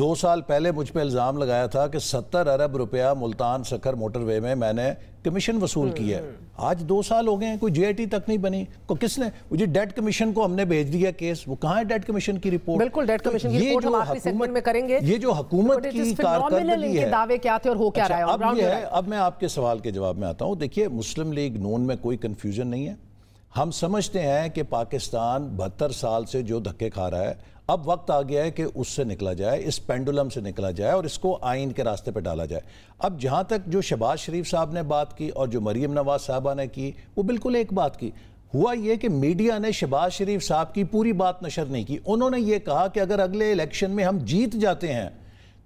2 سال پہلے مجھ پہ الزام لگایا تھا کہ 70 ارب روپیہ ملتان سکھر موٹر وے میں میں نے کمیشن وصول کی ہے. آج 2 سال ہو گئے ہیں, کوئی جے آئی ٹی تک نہیں بنی. کس نے مجھے ڈیٹ کمیشن کو ہم نے بھیج دیا کیس, وہ کہاں ہے ڈیٹ کمیشن کی رپورٹ؟ بالکل ڈیٹ کمیشن کی رپورٹ ہم آخری سیگمنٹ میں کریں گے. یہ جو حکومت کی کارکردگی ہے, دعوے کیا تھے اور ہو کیا رہا ہے. اب میں آپ کے سوال کے جواب میں آتا ہوں. دیکھیے مسلم لیگ نون میں کوئی کنفیوژن نہیں ہے. ہم سمجھتے ہیں کہ پاکستان 72 سال سے جو دھکے کھا رہا ہے, اب وقت آ گیا ہے کہ اس سے نکلا جائے, اس پینڈولم سے نکلا جائے اور اس کو آئین کے راستے پہ ڈالا جائے. اب جہاں تک جو شہباز شریف صاحب نے بات کی اور جو مریم نواز صاحبہ نے کی, وہ بالکل ایک بات کی. ہوا یہ کہ میڈیا نے شہباز شریف صاحب کی پوری بات نشر نہیں کی. انہوں نے یہ کہا کہ اگر اگلے الیکشن میں ہم جیت جاتے ہیں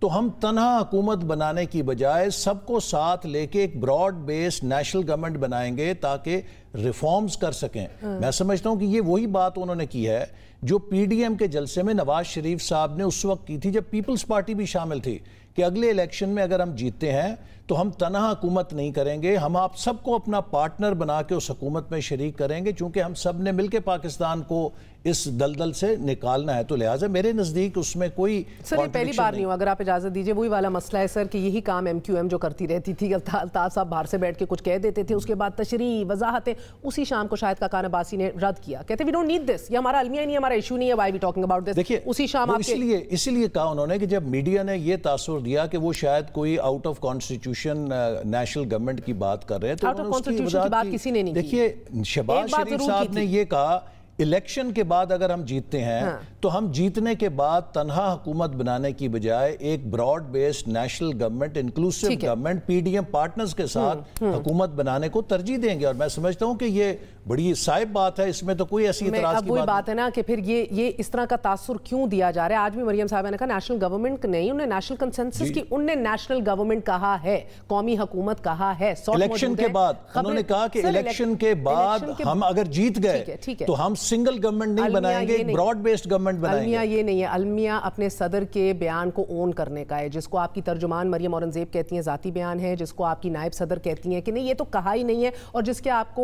تو ہم تنہا حکومت بنانے کی بجائے سب کو ساتھ لے کے ایک براڈ بیس نیشنل گورنمنٹ بنائیں گے تاکہ ریفارمز کر سکیں. میں سمجھتا ہوں کہ یہ وہی بات انہوں نے کی ہے جو پی ڈی ایم کے جلسے میں نواز شریف صاحب نے اس وقت کی تھی جب پیپلز پارٹی بھی شامل تھی, کہ اگلے الیکشن میں اگر ہم جیتے ہیں تو ہم تنہا حکومت نہیں کریں گے, ہم آپ سب کو اپنا پارٹنر بنا کے اس حکومت میں شریک کریں گے, چونکہ ہم سب نے مل کے پاکستان کو اس دلدل سے نکالنا ہے. تو لہٰذا میرے نزدیک اس میں کوئی سر یہ پہلی بار نہیں ہوا, اگر آپ اجازت دیجئے. وہی والا مسئلہ ہے سر کہ یہی کام ایم کیو ایم جو کرتی رہتی تھی, الطاف صاحب باہر سے بیٹھ کے کچھ کہہ دیتے تھے, اس کے بعد تشریح وضاحتیں. اسی شام کو شاہد کاکان عباسی نے رد کیا, کہتے وی ڈونٹ نیڈ دس, یہ ہمارا المیہ نہیں, ہمارا ایشو نہیں ہے, why we talking about this. دیکھیے اسی شام آپ اس لیے کہا انہوں نے کہ جب میڈیا نے یہ تاثر دیا کہ وہ شاید کوئی out of constitution national government کی بات کر رہے ہیں, تو آؤٹ آف کانسٹیٹیوشن کی بات کسی نے نہیں کی. دیکھیے شہباز شریف صاحب نے یہ کہا الیکشن کے بعد اگر ہم جیتتے ہیں تو ہم جیتنے کے بعد تنہا حکومت بنانے کی بجائے ایک broad based national government, inclusive government, P D M partners کے ساتھ حکومت بنانے کو ترجیح دیں گے. اور میں سمجھتا ہوں کہ یہ بڑی صائب بات ہے, اس میں تو کوئی ایسی اعتراض کی بات ہے نا کہ پھر یہ اس طرح کا تاثر کیوں دیا جا رہا ہے. آج بھی مریم صاحبہ نے کہا نیشنل گورنمنٹ نہیں, انہوں نے نیشنل کنسنسس کی, انہوں نے نیشنل گورنمنٹ کہا ہے, قومی حکومت کہا ہے. الیکشن کے بعد انہوں نے کہا کہ الیکشن کے بعد ہم اگر جیت گئے تو ہم سنگل گورنمنٹ نہیں بنائیں گے, ایک براڈ بیسڈ گورنمنٹ بنائیں گے. المیہ یہ نہیں ہے, المیہ اپنے صدر کے بیان کو اون کرنے کا ہے, جس کو آپ کی ترجمان مریم اورنگزیب کہتی ہیں ذاتی بیان ہے, جس کو آپ کی نائب صدر کہتی ہیں کہ نہیں یہ تو کہا ہی نہیں ہے, اور جس کے آپ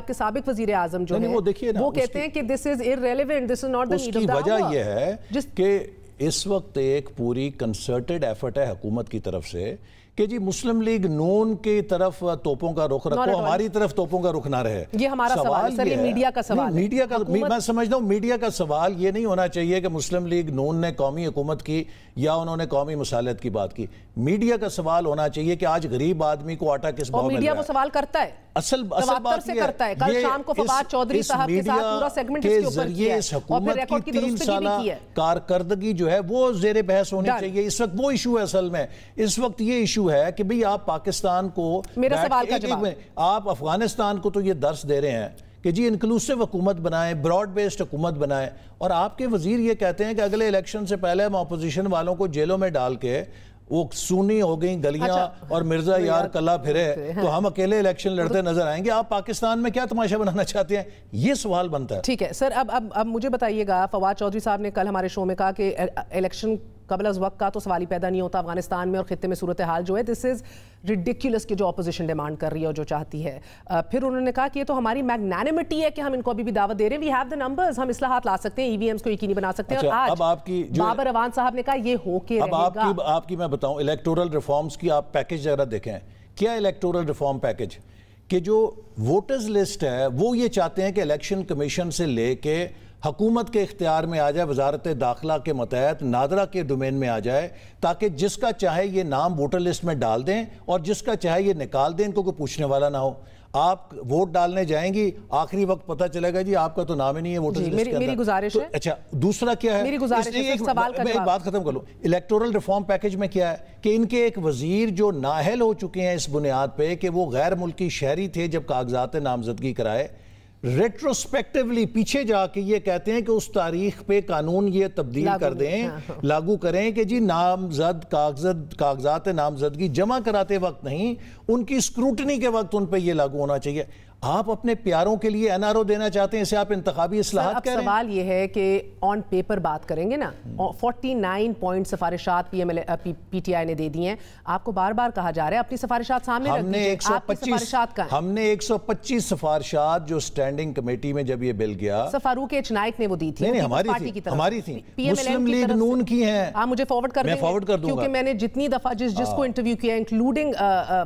کے سابق وزیر اعظم جو ہے وہ کہتے ہیں کہ this is irrelevant, this is not the need of the hour. اس کی وجہ یہ ہے کہ اس وقت ایک پوری کنسرٹڈ ایفرٹ ہے حکومت کی طرف سے کہ جی مسلم لیگ نون کی طرف توپوں کا رخ رکھو, ہماری طرف توپوں کا رخ نہ رہے. یہ ہمارا سوال سر, یہ میڈیا کا سوال ہے. میڈیا کا, میں سمجھتا ہوں میڈیا کا سوال یہ نہیں ہونا چاہیے کہ مسلم لیگ نون نے قومی حکومت کی یا انہوں نے قومی مصالحت کی بات کی. میڈیا کا سوال ہونا چاہیے کہ آج غریب آدمی کو آٹا کس بھاؤ مل رہا ہے. میڈیا وہ سوال کرتا ہے, اصل بات سے کرتا ہے. کل شام کو فواد چودھری صاحب کے ساتھ پورا سیگمنٹ اس کے اوپر کیا ہے, اس حکومت کی 3 سالہ کارکردگی جو ہے وہ زیر بحث ہونی چاہیے. اس وقت وہ ایشو ہے, اصل میں اس وقت یہ ایشو ہے کہ بھئی آپ پاکستان کو, میرا سوال کا جواب, آپ افغانستان کو تو یہ درس دے رہے ہیں کہ جی انکلوسیو حکومت بنائیں, براڈ بیسڈ حکومت بنائیں, اور آپ کے وزیر یہ کہتے ہیں کہ اگلے الیکشن سے پہلے ہم اپوزیشن والوں کو جیلوں میں ڈال کے وہ سونی ہو گئیں گلیاں اور مرزا یار کلا پھرے تو ہم اکیلے الیکشن لڑتے نظر آئیں گے. آپ پاکستان میں کیا تماشا بنانا چاہتے ہیں, یہ سوال بنتا ہے. ٹھیک ہے سر, اب مجھے بتائیے گا, فواد چودھری صاحب نے کل ہمارے شو میں کہا کہ الیکشن قبل از وقت کا تو سوال ہی پیدا نہیں ہوتا افغانستان میں اور خطے میں صورتحال جو ہے دس از ریڈیکولس کہ جو اپوزیشن ڈیمانڈ کر رہی ہے اور جو چاہتی ہے. پھر انہوں نے کہا کہ یہ تو ہماری میگنانمٹی ہے کہ ہم ان کو ابھی بھی دعوت دے رہے ہیں, وی ہیو دی نمبرز, ہم اصلاحات لا سکتے ہیں, ای وی ایمز کو یقینی بنا سکتے ہیں. اور آج بابر اوان صاحب نے کہا یہ ہو کے رہے گا. اب آپ کی میں بتاؤں الیکٹورل ریفارمز کی آپ پیکج ذرا دیکھیں. کیا الیکٹورل ریفارم پیکج کہ جو ووٹرز لسٹ ہے وہ یہ چاہتے ہیں کہ الیکشن کمیشن سے لے کے حکومت کے اختیار میں آ جائے, وزارت داخلہ کے متحد نادرہ کے ڈومین میں آ جائے, تاکہ جس کا چاہے یہ نام ووٹر لسٹ میں ڈال دیں اور جس کا چاہے یہ نکال دیں, ان کو کوئی پوچھنے والا نہ ہو. آپ ووٹ ڈالنے جائیں گی, آخری وقت پتہ چلے گا جی آپ کا تو نام ہی نہیں ہے ووٹر لسٹ کے اندر. میری گزارش ہے. اچھا دوسرا کیا ہے, میری گزارش ہے سوال کا جواب. میں ایک بات ختم کر لوں. الیکٹورل ریفارم پیکج میں کیا ہے کہ ان کے ایک وزیر جو نااہل ہو چکے ہیں اس بنیاد پہ کہ وہ غیر ملکی شہری تھے جب کاغذات نامزدگی کرائے, ریٹروسپیکٹیولی پیچھے جا کے یہ کہتے ہیں کہ اس تاریخ پہ قانون یہ تبدیل کر دیں, لاگو کریں کہ جی نامزد کاغذات نامزدگی جمع کراتے وقت نہیں, ان کی اسکروٹنی کے وقت ان پہ یہ لاگو ہونا چاہیے. آپ اپنے پیاروں کے لیے NRO دینا چاہتے ہیں، اسے آپ انتخابی اصلاحات کہہ رہے ہیں؟ سوال یہ ہے کہ آن پیپر بات کریں گے نا، 49 پوائنٹ سفارشات پی ٹی آئی نے دے دی ہیں. آپ کو بار بار کہا جا رہا ہے اپنی سفارشات سامنے رکھ دیجئے. آپ کی سفارشات کا ہم نے 125 سفارشات جو سٹینڈنگ کمیٹی میں جب یہ بل گیا، فاروق ایچ نائک نے وہ دی تھی. نہیں ہماری تھی مسلم لیگ نون کی ہیں. آپ مجھے فارورڈ کر دیں، میں فارورڈ کر دوں گا، کیونکہ میں نے جتنی دفعہ جس کو انٹرویو کیا including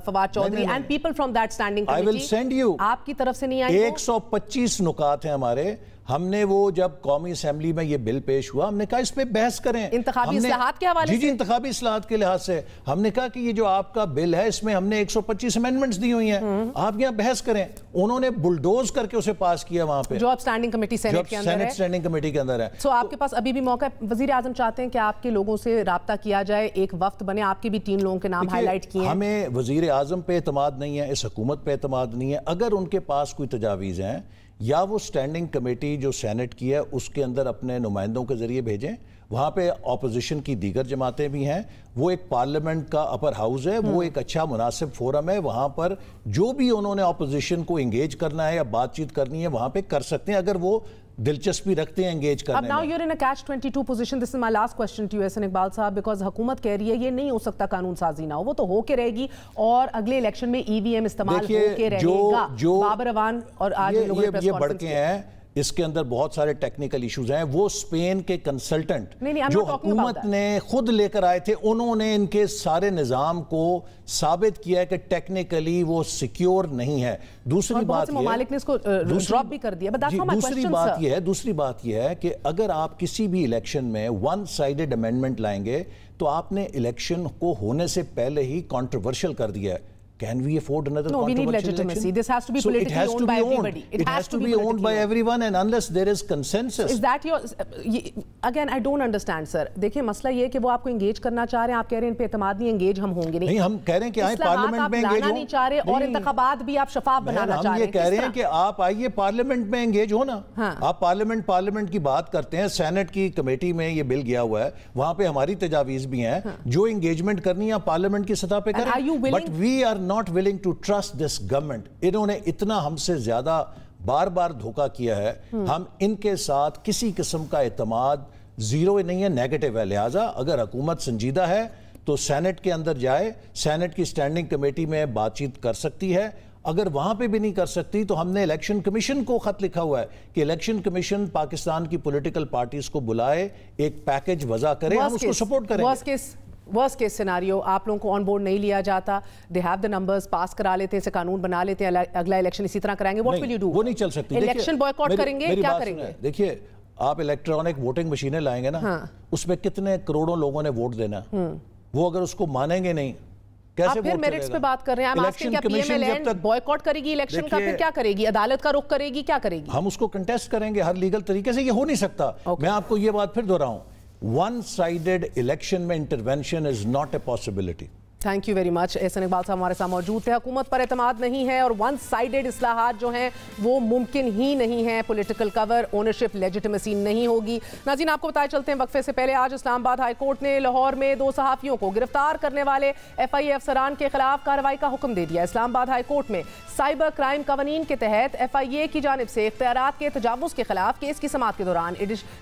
Fawad Chaudhry and people from that standing committee, آپ کی طرف سے نہیں آئی. 125 نکات ہیں ہمارے. ہم نے وہ جب قومی اسمبلی میں یہ بل پیش ہوا، ہم نے کہا اس پہ بحث کریں. انتخابی اصلاحات کے حوالے سے؟ جی انتخابی اصلاحات کے لحاظ سے ہم نے کہا کہ یہ جو آپ کا بل ہے اس میں ہم نے 125 امینڈمنٹس دی ہوئی ہیں، آپ یہاں بحث کریں. انہوں نے بلڈوز کر کے اسے پاس کیا وہاں پہ، جو اب سٹینڈنگ کمیٹی سینٹ کے اندر ہے. سٹینڈنگ کمیٹی کے اندر ہے. سو آپ کے پاس ابھی بھی موقع ہے. وزیر اعظم چاہتے ہیں کہ آپ کے لوگوں سے رابطہ کیا جائے، ایک وفد بنے. آپ کے بھی 3 لوگوں کے نام ہائی لائٹ کیے ہیں. ہمیں وزیر اعظم پہ اعتماد نہیں ہے، اس حکومت پہ اعتماد نہیں ہے. اگر ان کے پاس کوئی تجاویز ہیں یا وہ سٹینڈنگ کمیٹی جو سینٹ کی ہے اس کے اندر اپنے نمائندوں کے ذریعے بھیجیں. وہاں پہ اپوزیشن کی دیگر جماعتیں بھی ہیں، وہ ایک پارلیمنٹ کا اپر ہاؤس ہے، وہ ایک اچھا مناسب فورم ہے. وہاں پر جو بھی انہوں نے اپوزیشن کو انگیج کرنا ہے یا بات چیت کرنی ہے وہاں پہ کر سکتے ہیں اگر وہ دلچسپی رکھتے ہیں انگیج کرنے میں. اب now you're in a catch-22 position. This is my last question to you احسن اقبال صاحب, because حکومت کہہ رہی ہے یہ نہیں ہو سکتا قانون سازی نہ ہو, وہ تو ہو کے رہے گی اور اگلے الیکشن میں ای وی ایم استعمال ہو کے رہے گا. بابر اوان اور آج لوگوں نے پریس یہ بڑھ کے ہیں, اس کے اندر بہت سارے ٹیکنیکل ایشوز ہیں. وہ اسپین کے کنسلٹنٹ جو حکومت نے خود لے کر آئے تھے, انہوں نے ان کے سارے نظام کو ثابت کیا ہے کہ ٹیکنیکلی وہ سیکیور نہیں ہے. دوسری بات دوسری بات یہ ہے کہ اگر آپ کسی بھی الیکشن میں ون سائیڈڈ امینڈمنٹ لائیں گے تو آپ نے الیکشن کو ہونے سے پہلے ہی کنٹروورشل کر دیا ہے. Can we afford another controversial election? No, we need legitimacy. This has to be politically owned by everybody. It has to be owned by everyone, and unless there is consensus. Is that your... Again, I don't understand, sir. دیکھیں مسئلہ یہ ہے کہ وہ آپ کو engage کرنا چاہ رہے ہیں, آپ کہہ رہے ہیں ان پہ اعتماد نہیں, انگیج ہم ہوں گے نہیں. ہم کہہ رہے ہیں کہ آئیں پارلیمنٹ میں انگیج ہوں. نہیں چاہ رہے اور انتخابات بھی آپ شفاف بنانا چاہ رہے ہیں. ہم یہ کہہ رہے ہیں کہ آپ آئیے پارلیمنٹ میں انگیج ہو نا. آپ پارلیمنٹ کی بات کرتے ہیں, سینٹ کی کمیٹی میں یہ بل گیا ہوا ہے, وہاں پہ ہماری تجاویز بھی ہیں, جو انگیجمنٹ کرنی ہے پارلیمنٹ کی سطح پہ کریں. But we are not willing to trust this government. انہوں نے اتنا ہم سے زیادہ بار بار دھوکہ کیا ہے, ہم ان کے ساتھ کسی قسم کا اعتماد زیرو نہیں ہے, نیگیٹو ہے. لہٰذا اگر حکومت سنجیدہ ہے تو سینٹ کے اندر جائے, سینٹ کی سٹینڈنگ کمیٹی میں بات چیت کر سکتی ہے. اگر وہاں پہ بھی نہیں کر سکتی تو ہم نے الیکشن کمیشن کو خط لکھا ہوا ہے کہ الیکشن کمیشن پاکستان کی پولیٹیکل پارٹیز کو بلائے, ایک پیکج وضع کرے, ہم اس کو سپورٹ کریں گے. ورسٹ کیس سیناریو, آپ لوگوں کو آن بورڈ نہیں لیا جاتا, دے ہیو دا نمبرز, پاس کرا لیتے ہیں, اسے قانون بنا لیتے ہیں, اگلا الیکشن اسی طرح کرائیں گے. What will you do? وہ نہیں چل سکتی. الیکشن بوائکاٹ کریں گے, کیا کریں گے؟ دیکھیے آپ الیکٹرانک ووٹنگ مشینیں لائیں گے نا, اس میں کتنے کروڑوں لوگوں نے ووٹ دینا, وہ اگر اس کو مانیں گے نہیں آپ پھر میرٹس پہ بات کر رہے ہیں. کیا پی ایم ایل این بوائکاٹ کرے گی الیکشن کا, پھر کیا کرے گی, عدالت کا رخ کرے گی, کیا کرے گی؟ ہم اس کو کنٹیسٹ کریں گے ہر لیگل طریقے سے. یہ ہو نہیں سکتا. میں آپ کو یہ بات پھر دہراؤں, one-sided election میں intervention is not a possibility. Thank you very much. Ahsan Iqbal sahib ہمارے ساتھ موجود تھے. حکومت پر اعتماد نہیں ہے اور ون سائیڈڈ اصلاحات جو ہیں وہ ممکن ہی نہیں ہیں. پولیٹیکل کور, اونرشپ, لیجیٹیمیسی نہیں ہوگی. ناظرین آپ کو بتائے چلتے ہیں وقفے سے پہلے آج اسلام آباد ہائی کورٹ نے لاہور میں 2 صحافیوں کو گرفتار کرنے والے ایف آئی اے افسران کے خلاف کارروائی کا حکم دے دیا. اسلام آباد ہائی کورٹ میں سائبر کرائم قوانین کے تحت ایف آئی اے کی جانب سے اختیارات کے تجاوز کے خلاف کیس کی سماعت کے دوران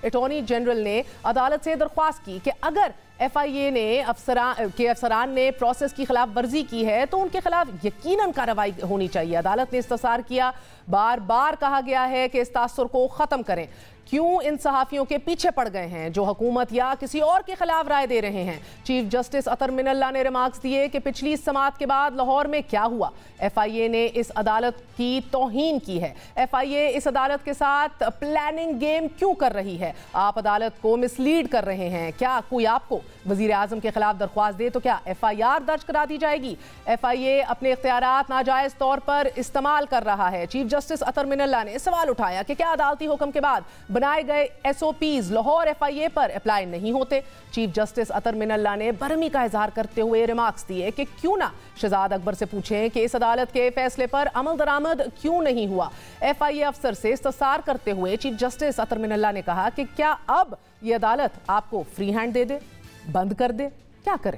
اٹارنی جنرل نے عدالت سے درخواست کی کہ اگر ایف آئی اے نے افسران نے پروسیس کی خلاف ورزی کی ہے تو ان کے خلاف یقیناً کارروائی ہونی چاہیے. عدالت نے استفسار کیا, بار بار کہا گیا ہے کہ اس تاثر کو ختم کریں. کیوں ان صحافیوں کے پیچھے پڑ گئے ہیں جو حکومت یا کسی اور کے خلاف رائے دے رہے ہیں؟ چیف جسٹس اطہر من اللہ نے ریمارکس دیے کہ پچھلی سماعت کے بعد لاہور میں کیا ہوا. ایف آئی اے نے اس عدالت کی توہین کی ہے. ایف آئی اے اس عدالت کے ساتھ پلاننگ گیم کیوں کر رہی ہے؟ آپ عدالت کو مسلیڈ کر رہے ہیں. کیا کوئی آپ کو وزیر اعظم کے خلاف درخواست دے تو کیا ایف آئی آر درج کرا دی جائے گی؟ ایف آئی اے اپنے اختیارات ناجائز طور پر استعمال کر رہا ہے. چیف جسٹس اطہر من اللہ نے سوال اٹھایا کہ کیا عدالتی حکم کے بعد بنائے گئے S O Ps Lahore F I A پر اپلائی نہیں ہوتے؟ چیف جسٹس اطہر من اللہ نے برہمی کا اظہار کرتے ہوئے ریمارکس دیے کہ کیوں نہ شہزاد اکبر سے پوچھیں کہ اس عدالت کے فیصلے پر عمل درآمد کیوں نہیں ہوا. ایف آئی اے افسر سے استفسار کرتے ہوئے چیف جسٹس اطہر من اللہ نے کہا کہ کیا اب یہ عدالت آپ کو فری ہینڈ دے دے, بند کر دے, کیا کرے؟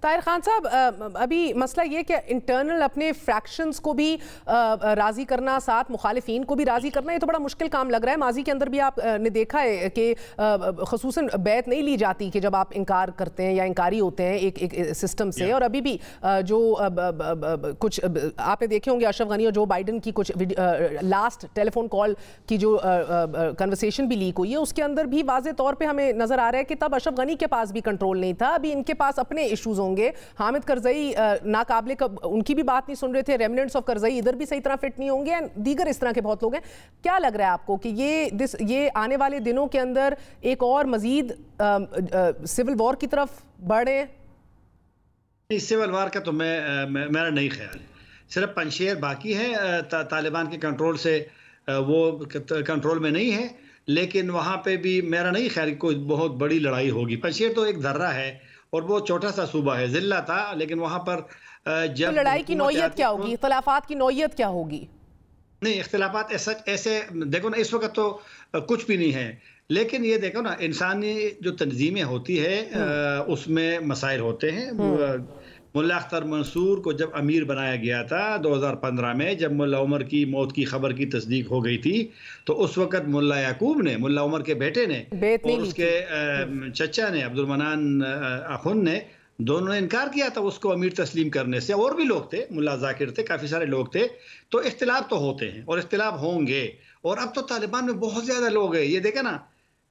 طاہر خان صاحب، ابھی مسئلہ یہ کہ انٹرنل اپنے فریکشنز کو بھی راضی کرنا، ساتھ مخالفین کو بھی راضی کرنا، یہ تو بڑا مشکل کام لگ رہا ہے. ماضی کے اندر بھی آپ نے دیکھا ہے کہ خصوصاً بیعت نہیں لی جاتی کہ جب آپ انکار کرتے ہیں یا انکاری ہوتے ہیں ایک سسٹم سے. اور ابھی بھی جو کچھ آپ نے دیکھے ہوں گے اشرف غنی اور جو بائیڈن کی کچھ لاسٹ ٹیلی فون کال کی جو کنورسیشن بھی لیک ہوئی ہے، اس کے اندر بھی واضح طور پہ ہمیں نظر آ رہا ہے کہ تب اشرف غنی کے پاس بھی کنٹرول نہیں تھا. ابھی ان کے پاس اپنے ایشوز ہوں گے. حامد کرزئی ناقابل ان کی بھی بات نہیں سن رہے تھے. ریمننٹس آف کرزئی ادھر بھی صحیح طرح فٹ نہیں ہوں گے. دیگر اس طرح کے بہت لوگ ہیں. کیا لگ رہا ہے آپ کو کہ یہ آنے والے دنوں کے اندر ایک اور مزید سول وار کی طرف بڑھے؟ سول وار کا تو میرا نہیں خیال. صرف پنشیر باقی ہے طالبان کے کنٹرول سے، وہ کنٹرول میں نہیں ہے، لیکن وہاں پہ بھی میرا نہیں خیال کوئی بہت بڑی لڑائی ہوگی. پنشیر تو ایک ذرہ ہے اور وہ چھوٹا سا صوبہ ہے، ضلع تھا، لیکن وہاں پر جب لڑائی کی نوعیت کیا ہوگی، اختلافات کی نوعیت کیا ہوگی؟ نہیں، اختلافات ایسے دیکھو نا، اس وقت تو کچھ بھی نہیں ہے، لیکن یہ دیکھو نا، انسانی جو تنظیمیں ہوتی ہے اس میں مسائل ہوتے ہیں. ملا اختر منصور کو جب امیر بنایا گیا تھا 2015 میں، جب ملا عمر کی موت کی خبر کی تصدیق ہو گئی تھی، تو اس وقت ملا یعقوب نے، ملا عمر کے بیٹے نے اور اس کے چچا نے، عبد المنان اخن نے، دونوں نے انکار کیا تھا اس کو امیر تسلیم کرنے سے. اور بھی لوگ تھے، ملا ذاکر تھے، کافی سارے لوگ تھے. تو اختلاف تو ہوتے ہیں اور اختلاف ہوں گے. اور اب تو طالبان میں بہت زیادہ لوگ ہیں. یہ دیکھیں نا،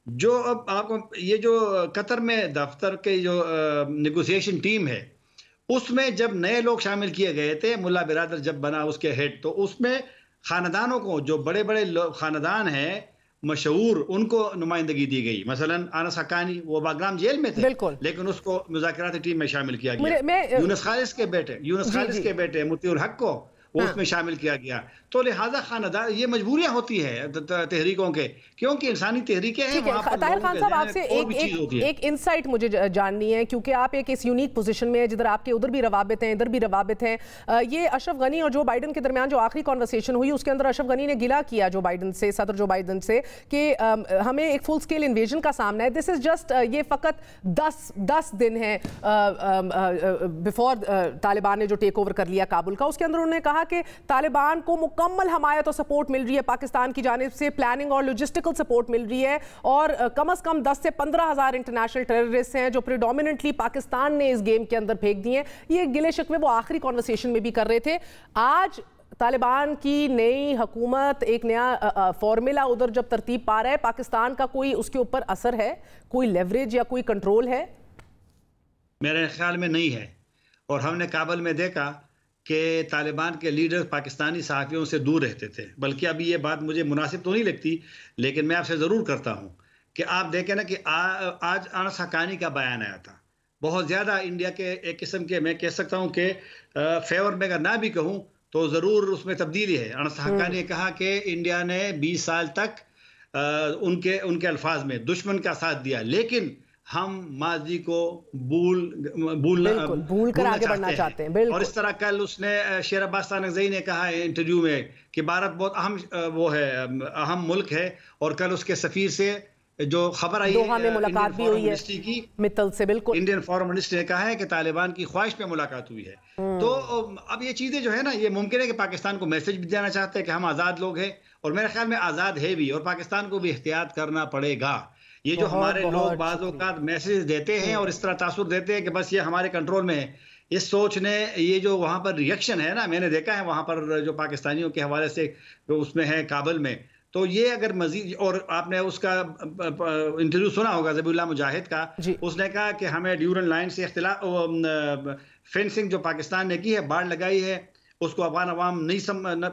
جو اب آپ کو یہ جو قطر میں دفتر کے جو نیگوسیشن ٹیم ہے، اس میں جب نئے لوگ شامل کیے گئے تھے، ملا برادر جب بنا اس کے ہیڈ، تو اس میں خاندانوں کو، جو بڑے بڑے خاندان ہیں مشہور، ان کو نمائندگی دی گئی. مثلا انس حقانی، وہ باگرام جیل میں تھے، لیکن اس کو مذاکراتی ٹیم میں شامل کیا گیا. یونس خالص کے بیٹے مطیع الحق کو وہ اس میں شامل کیا گیا. تو لہٰذا خاندان، یہ مجبوریاں ہوتی ہیں تحریکوں کے، کیونکہ انسانی تحریکیں ہیں. طاہر خان صاحب، آپ سے ایک انسائٹ مجھے جاننی ہے، کیونکہ آپ ایک اس یونیک پوزیشن میں ہیں جدھر آپ کے ادھر بھی روابط ہیں، ادھر بھی روابط ہیں. یہ اشرف غنی اور جو بائیڈن کے درمیان جو آخری کنورسیشن ہوئی، اس کے اندر اشرف غنی نے گلہ کیا جو بائیڈن سے، صدر جو بائیڈن سے، کہ ہمیں ایک فل اسکیل انویژن کا سامنا ہے. دس از جسٹ، یہ فقط 10 دن ہے بیفور طالبان نے جو ٹیک اوور کر لیا کابل کا. اس کے اندر انہوں نے کہا کہ طالبان کو مکمل حمایت اور سپورٹ مل رہی ہے پاکستان کی جانب سے، پلاننگ اور لوجسٹیکل سپورٹ مل رہی ہے، اور کم از کم 10 سے 15 ہزار انٹرنیشنل ٹیررسٹ ہیں جو پریڈومیننٹلی پاکستان نے اس گیم کے اندر پھینک دیے ہیں. یہ گلے شکوے وہ آخری کنورسیشن میں بھی کر رہے تھے. آج طالبان کی نئی حکومت، ایک نیا فارمولا ادھر جب ترتیب پا رہا ہے، پاکستان کا کوئی اس کے اوپر اثر ہے، کوئی لیوریج یا کوئی کنٹرول ہے؟ میرے خیال میں نہیں ہے. اور ہم نے کابل میں دیکھا کہ طالبان کے لیڈر پاکستانی صحافیوں سے دور رہتے تھے. بلکہ ابھی یہ بات مجھے مناسب تو نہیں لگتی، لیکن میں آپ سے ضرور کرتا ہوں کہ آپ دیکھیں نا کہ آج انس حقانی کا بیان آیا تھا. بہت زیادہ انڈیا کے ایک قسم کے، میں کہہ سکتا ہوں کہ فیور میں اگر نہ بھی کہوں تو ضرور اس میں تبدیلی ہے. انس حقانی نے کہا کہ انڈیا نے 20 سال تک ان کے الفاظ میں دشمن کا ساتھ دیا، لیکن ہم ماضی کو بھول کر آگے بڑھنا چاہتے ہیں. اور اس طرح کل اس نے شیر عباس تانکزئی نے کہا ہے انٹرویو میں کہ بھارت بہت اہم ملک ہے. اور کل اس کے سفیر سے جو خبر آئی ہے، ملاقات بھی ہوئی ہے متل سے، بالکل انڈین فارن منسٹر نے کہا ہے کہ طالبان کی خواہش پہ ملاقات ہوئی ہے. تو اب یہ چیزیں جو ہے نا، یہ ممکن ہے کہ پاکستان کو میسج بھی دینا چاہتے ہیں کہ ہم آزاد لوگ ہیں، اور میرے خیال میں آزاد ہے بھی، اور پاکستان کو بھی احتیاط کرنا پڑے گا. یہ جو ہمارے لوگ بعض اوقات میسیج دیتے ہیں اور اس طرح تاثر دیتے ہیں کہ بس یہ ہمارے کنٹرول میں ہے، اس سوچ نے، یہ جو وہاں پر ریئیکشن ہے نا، میں نے دیکھا ہے وہاں پر جو پاکستانیوں کے حوالے سے جو اس میں ہے کابل میں، تو یہ اگر مزید، اور آپ نے اس کا انٹرویو سنا ہوگا ذبیح اللہ مجاہد کا، اس نے کہا کہ ہمیں ڈیورن لائن سے اختلاف، فینسنگ جو پاکستان نے کی ہے، باڑ لگائی ہے، اس کو افغان عوام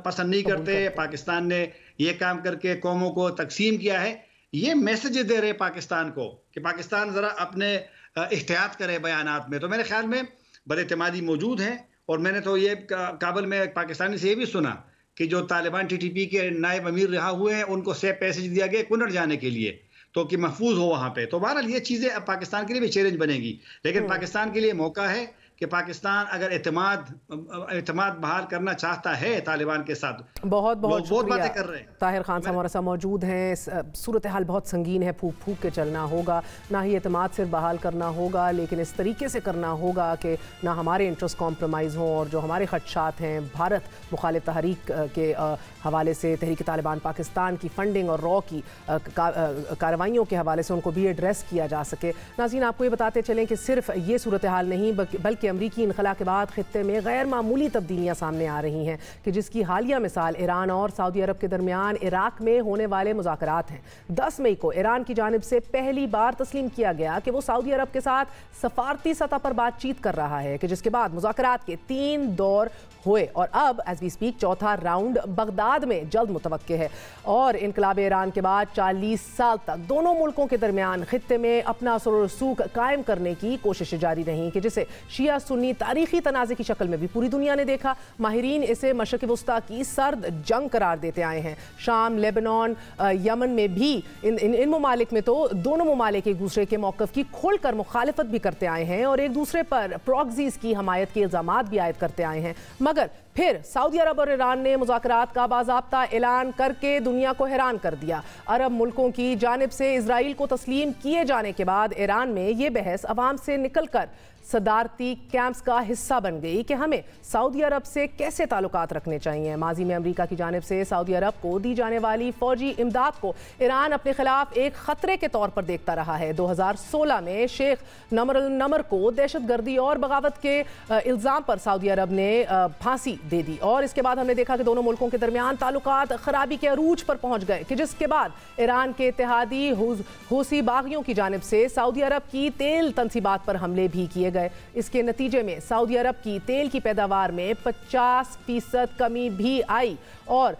پسند نہیں کرتے. پاکستان نے یہ کام کر کے قوموں کو تقسیم کیا ہے. یہ میسج دے رہے پاکستان کو کہ پاکستان ذرا اپنے احتیاط کرے بیانات میں. تو میرے خیال میں بد اعتمادی موجود ہے. اور میں نے تو یہ کابل میں پاکستانی سے یہ بھی سنا کہ جو طالبان ٹی ٹی پی کے نائب امیر رہا ہوئے ہیں، ان کو سیف پیسج دیا گیا کنڑ جانے کے لیے، تو کہ محفوظ ہو وہاں پہ. تو بہرحال یہ چیزیں اب پاکستان کے لیے بھی چیلنج بنے گی، لیکن پاکستان کے لیے موقع ہے کہ پاکستان اگر اعتماد بحال کرنا چاہتا ہے طالبان کے ساتھ. بہت باتیں کر رہے ہیں. طاہر خان صاحب ہمارے ساتھ موجود ہیں. صورتحال بہت سنگین ہے, پھونک پھونک کے چلنا ہوگا, نہ ہی اعتماد صرف بحال کرنا ہوگا لیکن اس طریقے سے کرنا ہوگا کہ نہ ہمارے انٹرسٹ کمپرومائز ہوں, اور جو ہمارے خدشات ہیں بھارت مخالف تحریک کے حوالے سے, تحریک طالبان پاکستان کی فنڈنگ اور را کی کارروائیوں کے حوالے سے ان کو بھی ایڈریس کیا جا سکے. ناظرین, آپ کو یہ بتاتے چلیں کہ صرف یہ صورتحال نہیں بلکہ امریکی انخلا کے بعد خطے میں غیر معمولی تبدیلیاں سامنے آ رہی ہیں کہ جس کی حالیہ مثال ایران اور سعودی عرب کے درمیان عراق میں ہونے والے مذاکرات ہیں. 10 مئی کو ایران کی جانب سے پہلی بار تسلیم کیا گیا کہ وہ سعودی عرب کے ساتھ سفارتی سطح پر بات چیت کر رہا ہے, کہ جس کے بعد مذاکرات کے 3 دور ہوئے اور اب ایز وی سپیک چوتھا راؤنڈ بغداد میں جلد متوقع ہے. اور انقلاب ایران کے بعد 40 سال تک دونوں ملکوں کے درمیان خطے میں اپنا اثر و رسوخ قائم کرنے کی کوششیں جاری رہیں کہ جسے شیعہ سنی تاریخی تنازع کی شکل میں بھی پوری دنیا نے دیکھا. ماہرین اسے مشرق وسطیٰ کی سرد جنگ قرار دیتے آئے ہیں. شام, لیبنان, یمن میں بھی ان ممالک میں تو دونوں ممالک ایک دوسرے کے موقف کی کھول کر مخالفت بھی کرتے آئے ہیں اور ایک دوسرے پر پراکزیز کی حمایت کے الزامات بھی عائد کرتے آئے ہیں. مگر پھر سعودی عرب اور ایران نے مذاکرات کا باضابطہ اعلان کر کے دنیا کو حیران کر دیا. عرب ملکوں کی جانب سے اسرائیل کو تسلیم کیے جانے کے بعد ایران میں یہ بحث عوام سے نکل کر صدارتی کیمپس کا حصہ بن گئی کہ ہمیں سعودی عرب سے کیسے تعلقات رکھنے چاہیے. ماضی میں امریکہ کی جانب سے سعودی عرب کو دی جانے والی فوجی امداد کو ایران اپنے خلاف ایک خطرے کے طور پر دیکھتا رہا ہے. 2016 میں شیخ نمر النمر کو دہشت گردی اور بغاوت کے الزام پر سعودی عرب نے پھانسی دے دی اور اس کے بعد ہم نے دیکھا کہ دونوں ملکوں کے درمیان تعلقات خرابی کے عروج پر پہنچ گئے, کہ جس کے بعد ایران کے اتحادی حوثی باغیوں کی جانب سے سعودی عرب کی تیل تنصیبات پر حملے بھی کیے گئے. اس کے نتیجے میں سعودی عرب کی تیل کی پیداوار میں 50% کمی بھی آئی. اور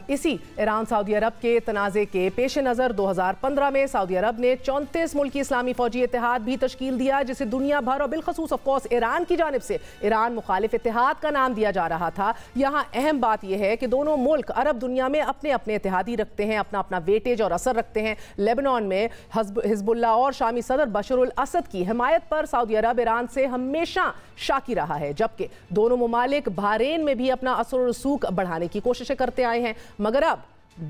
اسی ایران سعودی عرب کے تنازع کے پیش نظر 2015 میں سعودی عرب نے 34 ملکی اسلامی فوجی اتحاد بھی تشکیل دیا, جسے دنیا بھر اور بالخصوص آف کورس ایران کی جانب سے ایران مخالف اتحاد کا نام دیا جا رہا تھا. یہاں اہم بات یہ ہے کہ دونوں ملک عرب دنیا میں اپنے اپنے اتحادی رکھتے ہیں, اپنا اپنا ویٹیج اور اثر رکھتے ہیں. لیبنان میں حزب اللہ اور شامی صدر بشار الاسد کی حمایت پر سعودی عرب ایران سے ہمیشہ شاکی رہا ہے, جبکہ دونوں ممالک بحرین میں بھی اپنا اثر و رسوخ بڑھانے کی کوششیں کرتے آئے ہیں. مگر اب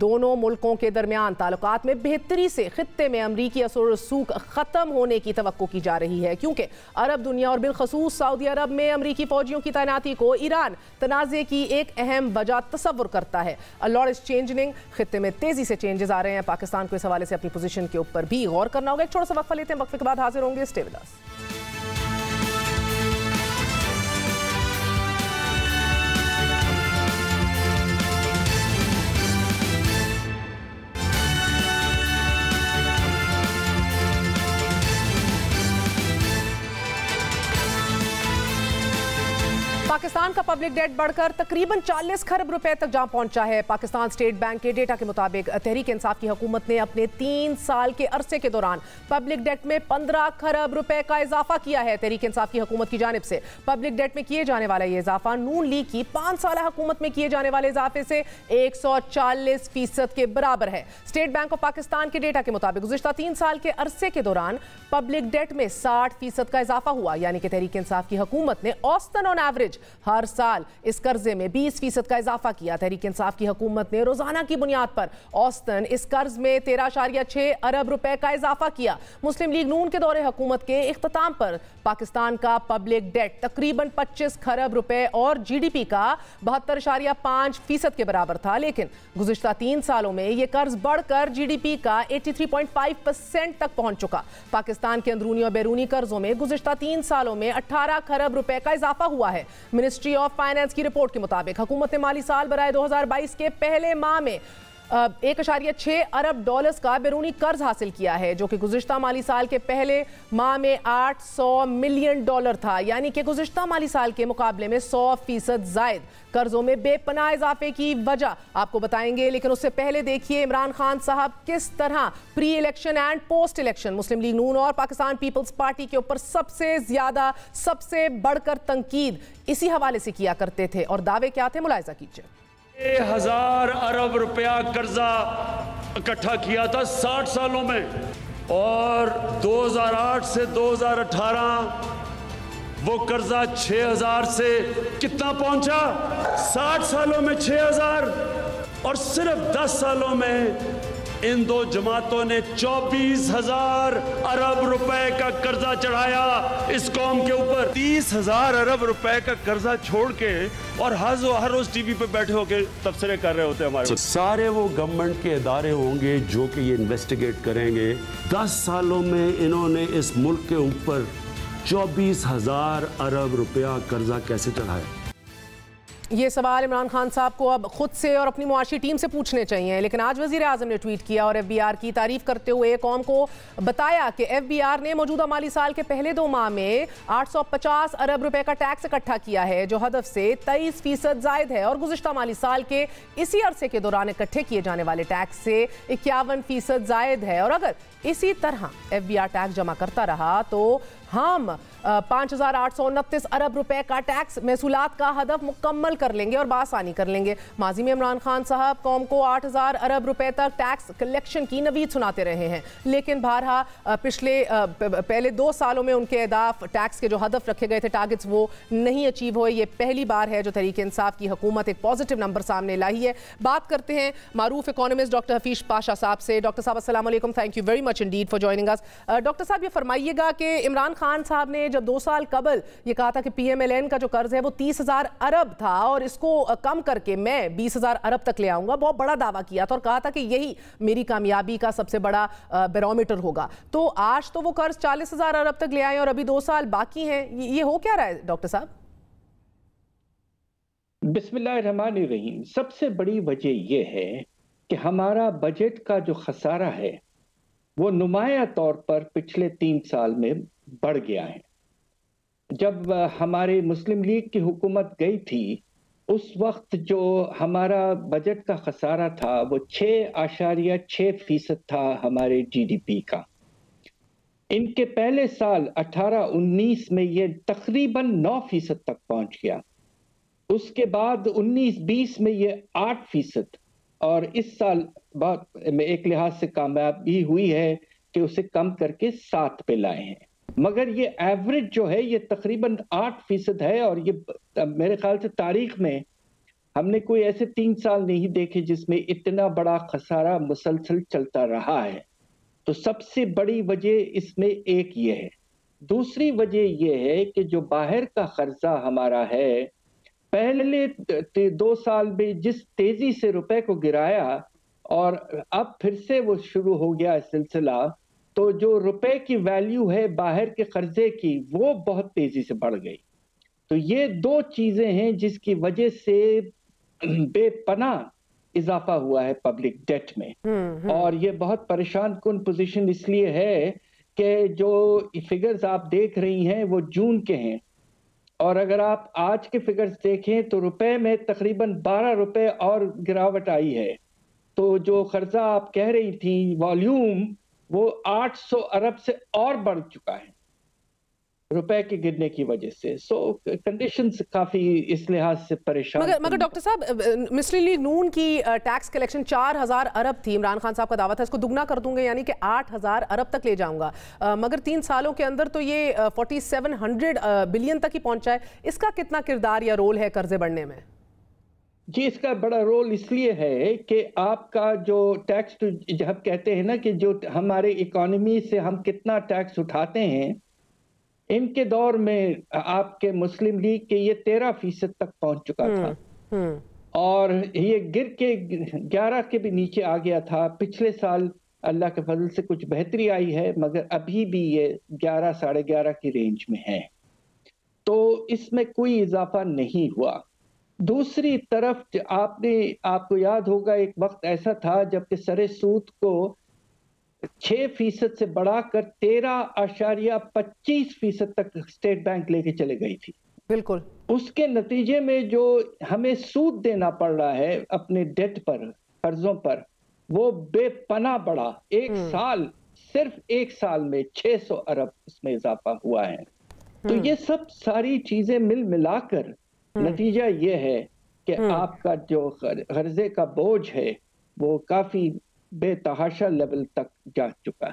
دونوں ملکوں کے درمیان تعلقات میں بہتری سے خطے میں امریکی اثر و رسوخ ختم ہونے کی توقع کی جا رہی ہے, کیونکہ عرب دنیا اور بالخصوص سعودی عرب میں امریکی فوجیوں کی تعیناتی کو ایران تنازع کی ایک اہم وجہ تصور کرتا ہے. A lot is changing. خطے میں تیزی سے چینجز آ رہے ہیں. پاکستان کو اس حوالے سے اپنی پوزیشن کے اوپر بھی غور کرنا ہوگا. ایک چھوٹا سا وقفہ لیتے ہیں, وقفے کے بعد حاضر ہوں گے. Stay with us. پاکستان کا پبلک ڈیٹ بڑھ کر تقریباً 40 کھرب روپے تک جا پہنچا ہے. پاکستان اسٹیٹ بینک کے ڈیٹا کے مطابق تحریک انصاف کی حکومت نے اپنے 3 سال کے عرصے کے دوران پبلک ڈیٹ میں 15 کھرب روپے کا اضافہ کیا ہے. تحریک انصاف کی حکومت کی جانب سے پبلک ڈیٹ میں کیے جانے والا یہ اضافہ نون لیگ کی 5 سالہ حکومت میں کیے جانے والے اضافے سے 140% کے برابر ہے. اسٹیٹ بینک آف پاکستان کے ڈیٹا کے مطابق گزشتہ 3 سال کے عرصے کے دوران پبلک ڈیٹ میں 60% کا اضافہ ہوا, یعنی کہ تحریک انصاف کی حکومت نے اوسطاً آن ایوریج ہر سال اس قرضے میں 20% کا اضافہ کیا. تحریک انصاف کی حکومت نے روزانہ کی بنیاد پر اوسطاً اس قرض میں 13.6 ارب روپے کا اضافہ کیا. مسلم لیگ نون کے دور حکومت کے اختتام پر پاکستان کا پبلک ڈیٹ تقریباً 25 کھرب روپے اور جی ڈی پی کا 72.5% کے برابر تھا, لیکن گزشتہ 3 سالوں میں یہ قرض بڑھ کر جی ڈی پی کا 83.5% تک پہنچ چکا. پاکستان کے اندرونی اور بیرونی قرضوں میں گزشتہ 3 سالوں میں 18 کھرب روپے کا اضافہ ہوا ہے. منسٹری آف فائنانس کی رپورٹ کے مطابق حکومت نے مالی سال برائے 2022 کے پہلے ماہ میں 1.6 ارب ڈالرز کا بیرونی قرض حاصل کیا ہے, جو کہ گزشتہ مالی سال کے پہلے ماہ میں 800 ملین ڈالر تھا, یعنی کہ گزشتہ مالی سال کے مقابلے میں 100% زائد. قرضوں میں بے پناہ اضافے کی وجہ آپ کو بتائیں گے, لیکن اس سے پہلے دیکھیے عمران خان صاحب کس طرح pre election and post election Muslim League Noon اور پاکستان پیپلز پارٹی کے اوپر سب سے زیادہ سب سے بڑھ کر تنقید اسی حوالے سے کیا کرتے تھے, اور دعوے کیا تھے ملاحظہ کیجیے. 1000 ارب روپیہ قرضہ اکٹھا کیا تھا 60 سالوں میں, اور 2008 سے 2018 وہ قرضہ 6,000 سے کتنا پہنچا؟ 60 سالوں میں 6,000، اور صرف 10 سالوں میں ان دو جماعتوں نے 24,000 ارب روپے کا قرضہ چڑھایا اس قوم کے اوپر۔ 30,000 ارب روپے کا قرضہ چھوڑ کے اور ہر روز ٹی وی پہ بیٹھے ہو کے تبصرے کر رہے ہوتے ہیں ہمارے۔ سارے وہ گورنمنٹ کے ادارے ہوں گے جو کہ یہ انویسٹیگیٹ کریں گے 10 سالوں میں انہوں نے اس ملک کے اوپر 24,000 ارب روپیہ قرضہ کیسے چڑھایا؟ یہ سوال عمران خان صاحب کو اب خود سے اور اپنی معاشی ٹیم سے پوچھنے چاہیے، لیکن آج وزیر اعظم نے ٹویٹ کیا اور ایف بی آر کی تعریف کرتے ہوئے قوم کو بتایا کہ ایف بی آر نے موجودہ مالی سال کے پہلے 2 ماہ میں 850 ارب روپے کا ٹیکس اکٹھا کیا ہے، جو ہدف سے 23% زائد ہے، اور گزشتہ مالی سال کے اسی عرصے کے دوران اکٹھے کیے جانے والے ٹیکس سے 51% زائد ہے، اور اگر اسی طرح ایف بی آر ٹیکس جمع کرتا رہا تو ہم 5,829 ارب روپے کا ٹیکس محصولات کا ہدف مکمل کر لیں گے اور بآسانی کر لیں گے۔ ماضی میں عمران خان صاحب قوم کو 8,000 ارب روپے تک ٹیکس کلیکشن کی نوید سناتے رہے ہیں، لیکن بہرحال پہلے 2 سالوں میں ان کے اہداف ٹیکس کے جو ہدف رکھے گئے تھے ٹارگٹس وہ نہیں اچیو ہوئے۔ یہ پہلی بار ہے جو تحریک انصاف کی حکومت ایک پازیٹیو نمبر سامنے لائی ہے۔ بات کرتے ہیں معروف اکانومسٹ ڈاکٹر حفیظ پاشا صاحب سے۔ ڈاکٹر صاحب السلام علیکم، thank you very much indeed for joining اس۔ ڈاکٹر صاحب یہ فرمائیے گا کہ عمران خان صاحب نے جب 2 سال قبل یہ کہا تھا کہ پی ایم ایل این کا جو قرض ہے وہ 30,000 ارب تھا اور اس کو کم کر کے میں 20,000 ارب تک لے آؤں گا، بہت بڑا دعویٰ کیا تھا اور کہا تھا کہ یہی میری کامیابی کا سب سے بڑا بیرومیٹر ہوگا، تو آج تو وہ قرض 40,000 ارب تک لے آئے اور ابھی 2 سال باقی ہیں، یہ ہو کیا رہا ہے ڈاکٹر صاحب؟ بسم اللہ الرحمن الرحیم۔ سب سے بڑی وجہ یہ ہے کہ ہمارا بجٹ کا جو خسارہ ہے وہ نمایاں طور پر پچھلے 3 سال میں بڑھ گیا ہے۔ جب ہمارے مسلم لیگ کی حکومت گئی تھی اس وقت جو ہمارا بجٹ کا خسارہ تھا وہ 6.6% تھا ہمارے جی ڈی پی کا۔ ان کے پہلے سال 18-19 میں یہ تقریباً 9% تک پہنچ گیا، اس کے بعد 19-20 میں یہ 8%، اور اس سال بہت ایک لحاظ سے کامیابی ہوئی ہے کہ اسے کم کر کے 7 پہ لائے ہیں، مگر یہ ایوریج جو ہے یہ تقریباً 8% ہے، اور یہ میرے خیال سے تاریخ میں ہم نے کوئی ایسے 3 سال نہیں دیکھے جس میں اتنا بڑا خسارہ مسلسل چلتا رہا ہے۔ تو سب سے بڑی وجہ اس میں ایک یہ ہے۔ دوسری وجہ یہ ہے کہ جو باہر کا قرضہ ہمارا ہے، پہلے 2 سال میں جس تیزی سے روپے کو گرایا اور اب پھر سے وہ شروع ہو گیا سلسلہ، تو جو روپے کی ویلیو ہے باہر کے قرضے کی وہ بہت تیزی سے بڑھ گئی۔ تو یہ 2 چیزیں ہیں جس کی وجہ سے بے پناہ اضافہ ہوا ہے پبلک ڈیٹ میں، اور یہ بہت پریشان کن پوزیشن اس لیے ہے کہ جو فگرز آپ دیکھ رہی ہیں وہ جون کے ہیں، اور اگر آپ آج کے فگرز دیکھیں تو روپے میں تقریباً 12 روپے اور گراوٹ آئی ہے۔ تو جو قرضہ آپ کہہ رہی تھی والیوم وہ 800 ارب سے اور بڑھ چکا ہے روپے کے گرنے کی وجہ سے۔ سو کنڈیشنز کافی اس لحاظ سے پریشان۔ مگر ڈاکٹر صاحب مسلم لیگ نون کی ٹیکس کلیکشن 4,000 ارب تھی، عمران خان صاحب کا دعویٰ تھا اس کو دگنا کر دوں گے یعنی کہ 8,000 ارب تک لے جاؤں گا، مگر 3 سالوں کے اندر تو یہ 4,700 بلین تک ہی پہنچا ہے۔ اس کا کتنا کردار یا رول ہے قرضے بڑھنے میں؟ جی اس کا بڑا رول اس لیے ہے کہ آپ کا جو ٹیکس جب کہتے ہیں نا کہ جو ہمارے اکانومی سے ہم کتنا ٹیکس اٹھاتے ہیں، ان کے دور میں آپ کے مسلم لیگ کے یہ 13% تک پہنچ چکا تھا، اور یہ گر کے 11 کے بھی نیچے آ گیا تھا۔ پچھلے سال اللہ کے فضل سے کچھ بہتری آئی ہے، مگر ابھی بھی یہ 11 ساڑھے 11 کی رینج میں ہے، تو اس میں کوئی اضافہ نہیں ہوا۔ دوسری طرف آپ کو یاد ہوگا ایک وقت ایسا تھا جب کہ سر سود کو 6% سے بڑھا کر 13.25% تک اسٹیٹ بینک لے کے چلے گئی تھی۔ بالکل، اس کے نتیجے میں جو ہمیں سود دینا پڑ رہا ہے اپنے ڈیٹ پر، قرضوں پر، وہ بے پناہ بڑھا۔ صرف ایک سال میں 600 ارب اس میں اضافہ ہوا ہے۔ تو یہ سب ساری چیزیں ملا کر نتیجہ یہ ہے کہ آپ کا جو قرضے کا بوجھ ہے وہ کافی بے تحاشا لیول تک جا چکا ہے۔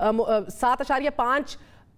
7.5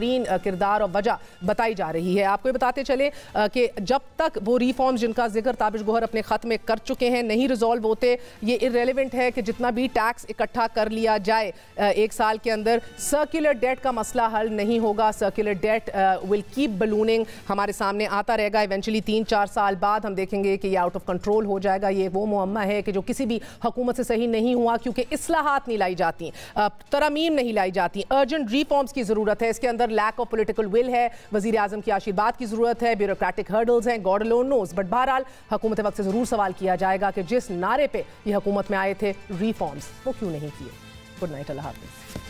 ترین کردار اور وجہ بتائی جا رہی ہے. آپ کو یہ بتاتے چلے کہ جب تک وہ ریفارمز جن کا ذکر تابش گوہر اپنے خط میں کر چکے ہیں نہیں ریزالو ہوتے, یہ ارریلیونٹ ہے کہ جتنا بھی ٹیکس اکٹھا کر لیا جائے ایک سال کے اندر, سرکولر ڈیٹ کا مسئلہ حل نہیں ہوگا. سرکولر ڈیٹ ول کیپ بلوننگ, ہمارے سامنے آتا رہے گا. ایونچولی 3-4 سال بعد ہم دیکھیں گے کہ یہ آؤٹ آف کنٹرول ہو جائے گا. یہ وہ معمہ ہے کہ جو کسی بھی حکومت سے صحیح نہیں ہوا, کیونکہ اصلاحات نہیں لائی جاتی, ترامیم نہیں لائی جاتی, ارجنٹ ریفارمز کی ضرورت ہے. اس کے اندر لیک آف پولیٹیکل ول ہے, وزیر اعظم کی آشیرواد کی ضرورت ہے, بیوروکریٹک ہرڈلز ہیں, گاڈ الون نوز. بٹ بہرحال حکومت وقت سے ضرور سوال کیا جائے گا کہ جس نعرے پہ یہ حکومت میں آئے تھے ریفارمز, وہ کیوں نہیں کیے. گڈ نائٹ, اللہ حافظ.